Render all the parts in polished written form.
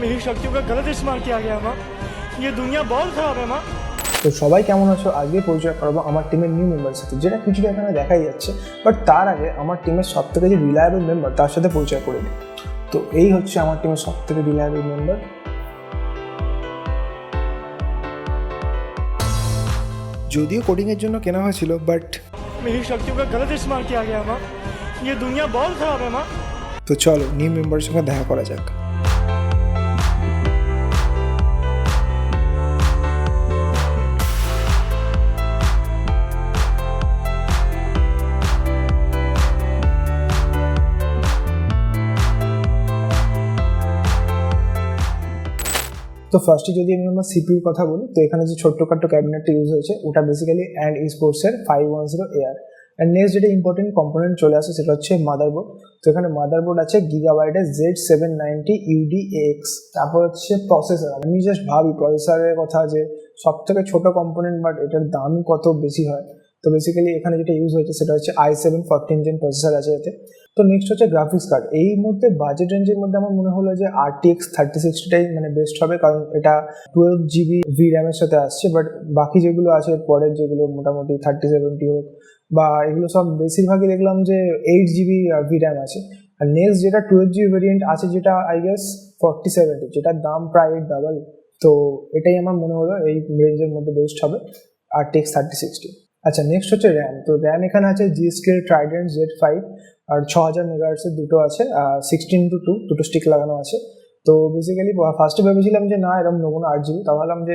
मेरी शक्तियों का गलत इस्तेमाल किया गया माँ। ये दुनिया बहुत खराब है माँ। তো সবাই কেমন আছো? আজকে পরিচয় করবো আমার টিমের নিউ মেম্বারের সাথে, যেটা কিছুটা এখানে দেখাই যাচ্ছে। বাট তার আগে আমার টিমের সব থেকে যে রিলায়েবল মেম্বার তার সাথে পরিচয় করে দিই। তো এই হচ্ছে আমার টিমের সব থেকে রিলায়েবল মেম্বার। যদিও কোডিংয়ের জন্য কেনা হয়েছিল, বাট मेरी शक्तियों का गलत इस्तेमाल किया गया माँ। ये दुनिया बहुत खराब है माँ। তো চলো নিউ মেম্বারের সঙ্গে দেখা করা যাক। তো ফার্স্টে যদি আমি আমার সিপিউর কথা বলি, তো এখানে যে ছোট্টখাট্টো ক্যাবিনেটটা ইউজ হয়েছে ওটা বেসিক্যালি অ্যান্ড স্পোর্টসের 510 AR। অ্যান্ড নেক্সট যেটা ইম্পর্টেন্ট কম্পোনেন্ট চলে আসে সেটা হচ্ছে মাদারবোর্ড। তো এখানে মাদারবোর্ড আছে গিগাবাইটের Z790 UDAX। তারপর হচ্ছে প্রসেসর। আমি জাস্ট ভাবি প্রসেসরের কথা, যে সব থেকে ছোটো কম্পোনেন্ট বাট এটার দামই কত বেশি হয়। তো বেসিক্যালি এখানে যেটা ইউজ হয়েছে সেটা হচ্ছে i7 14 Gen প্রসেসর আছে এতে। তো নেক্সট হচ্ছে গ্রাফিক্স কার্ড। এই মধ্যে বাজেট রেঞ্জের মধ্যে আমার মনে হলো যে RTX 3060টাই মানে বেস্ট হবে, কারণ এটা 12GB VRAM-এর সাথে আসছে। বাট বাকি যেগুলো আছে পরের যেগুলো মোটামুটি 3070 হোক বা এগুলো সব বেশিরভাগই দেখলাম যে 8GB VRAM আছে। আর নেক্সট যেটা 12GB ভেরিয়েন্ট আছে, যেটা আই গেস 4070, যেটার দাম প্রায় ডাবল। তো এটাই আমার মনে হলো এই রেঞ্জের মধ্যে বেস্ট হবে, RTX 3060। আচ্ছা, নেক্সট হচ্ছে র্যাম। তো র্যাম এখানে আছে G-Skill Trident Z5 আর 6000 মেগাহার্টসের দুটো আছে, 16:2 দুটো স্টিক লাগানো আছে। তো বেসিক্যালি ফার্স্টে ভেবেছিলাম যে না এরকম নেবো না 8GB, তা ভাবলাম যে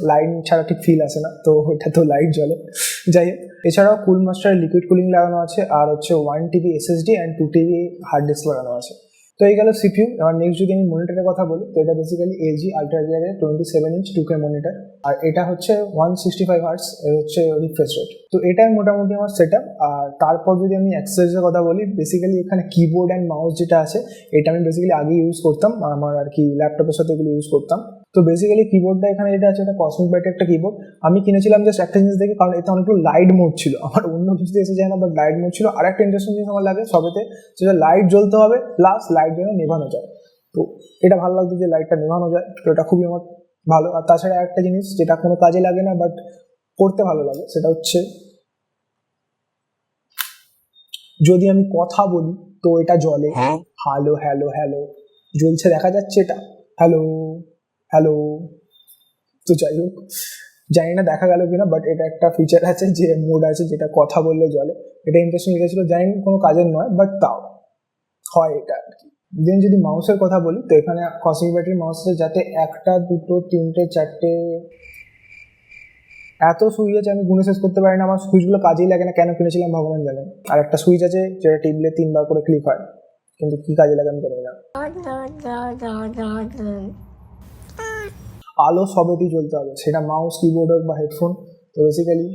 লাইট ছাড়া ঠিক ফিল আসে না, তো ওটা তো লাইট জ্বলে। যাই হোক, এছাড়াও কুল মাস্টার লিকুইড কুলিং লাগানো আছে, আর হচ্ছে 1TB SSD and 2TB hard disk লাগানো আছে। তো এই গেল সিপিইউ। এবার নেক্সট যদি আমি মনিটরের কথা বলি, তো এটা বেসিক্যালি LG আলট্রা গিয়ারের 27 ইঞ্চ 2K মনিটর। আর এটা হচ্ছে 165 হার্টস এর হচ্ছে রিফ্রেশ রেট। তো এটাই মোটামুটি আমার সেট আপ। আর তারপর যদি আমি অ্যাক্সেসরিজের কথা বলি, বেসিক্যালি এখানে কিবোর্ড অ্যান্ড মাউস যেটা আছে এটা আমি বেসিক্যালি আগে ইউজ করতাম, আমার আর কি ল্যাপটপের সাথে এগুলো ইউজ করতাম। তো বেসিক্যালি কিবোর্ডটা এখানে যেটা আছে এটা কসমিক ব্যাটের একটা কিবোর্ড। আমি কিনেছিলাম জাস্ট একটা জিনিস দেখে, কারণ এতে অনেকগুলো লাইট মোড ছিল। আমার অন্য কিছুতে এসে যায় না, বাট লাইট মোড ছিল। আর একটা ইন্টারেস্টিং জিনিস আমার লাগে সবেতে, যেটা লাইট জ্বলতে হবে প্লাস লাইট যেন নেভানো যায়। তো এটা ভালো লাগতো যে লাইটটা নেভানো যায়, তো এটা খুবই আমার ভালো। আর তাছাড়া একটা জিনিস যেটা কোনো কাজে লাগে না বাট করতে ভালো লাগে, সেটা হচ্ছে যদি আমি কথা বলি তো এটা জ্বলে। হ্যালো হ্যালো হ্যালো জ্বলছে, দেখা যাচ্ছে এটা, হ্যালো হ্যালো। তো যাই হোক, জানি না দেখা গেল কিনা, বাট এটা একটা ফিচার আছে যে মোড আছে যেটা কথা বললে জ্বলে। এটা ইন্টারেস্টিং লেগেছিল, জানি না কোনো কাজের নয় বাট তাও হয় এটা আর কি। দেন যদি মাউসের কথা বলি, তো এখানে কসমিক ব্যাটারি মাউস আছে, যাতে 1টা 2টো 3টে 4টে এত সুইচ আছে আমি গুনে শেষ করতে পারি না। আমার সুইচগুলো কাজেই লাগে না, কেন কিনেছিলাম ভগবান জানে। আর একটা সুইচ আছে যেটা টিপলে 3বার করে ক্লিক হয়, কিন্তু কি কাজে লাগে আমি জানি না। আলো সবেতেই জ্বলতে হবে, সেটা মাউস কিবোর্ড হোক বা হেডফোন। তো বেসিক্যালি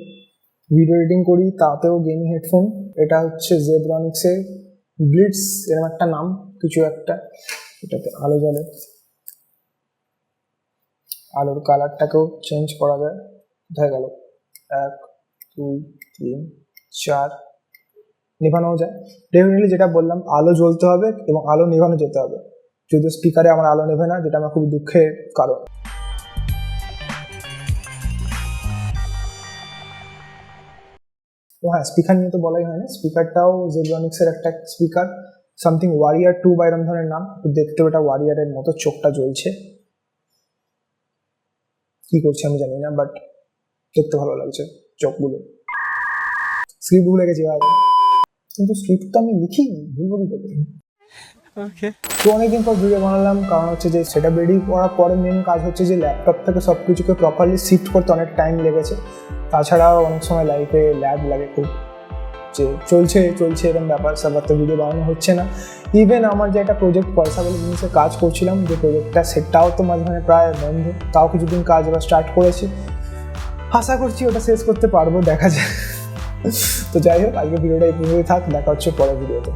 ভিডিও এডিটিং করি, তাতেও গেমিং হেডফোন। এটা হচ্ছে জেব্রনিক্সের ব্লিটস এরকম একটা নাম কিছু একটা, এটাতে আলো জ্বলে। আলোর কালারটাকেও চেঞ্জ করা যায়। দেখা গেল 1 2 3 4 নেভানো যায়। ডেফিনেটলি যেটা বললাম, আলো জ্বলতে হবে এবং আলো নেভানো যেতে হবে। যদিও স্পিকারে আমার আলো নেভে না, যেটা আমার খুবই দুঃখের কারণ। তো হ্যাঁ, স্পিকার নিয়ে তো বলাই হয় না, স্পিকারটাও জেব্রনিক্সের একটা স্পিকার, সামথিং ওয়ারিয়ার 2 বা এরকম ধরনের নাম। দেখতে ওটা ওয়ারিয়ারের মতো, চোখটা জ্বলছে, কি করছে আমি জানি না, বাট দেখতে ভালো লাগছে চোখগুলো। স্ক্রিপ্ট ভুলে গেছি ভাই, কিন্তু স্ক্রিপ্ট তো আমি লিখিনি, ভুলবো কি করে। তো অনেকদিন পর ভিডিও বানালাম, কারণ হচ্ছে যে সেটা রেডি করার পরে মেন কাজ হচ্ছে যে ল্যাপটপ থেকে সব কিছুকে প্রপারলি শিফট করতে অনেক টাইম লেগেছে। তাছাড়াও অনেক সময় লাইফে ল্যাব লাগে খুব, যে চলছে এরকম ব্যাপার স্যাপার, তো ভিডিও বানানো হচ্ছে না। ইভেন আমার যে একটা প্রজেক্ট পয়সা বলে জিনিসে কাজ করছিলাম, যে প্রজেক্টটা সেটাও তো মাঝখানে প্রায় বন্ধ। তাও কিছুদিন কাজ এবার স্টার্ট করেছি, আশা করছি ওটা শেষ করতে পারবো, দেখা যায়। তো যাই হোক, আজকে ভিডিওটা এই পর্যন্তই থাক, দেখা হচ্ছে পরের ভিডিওতে।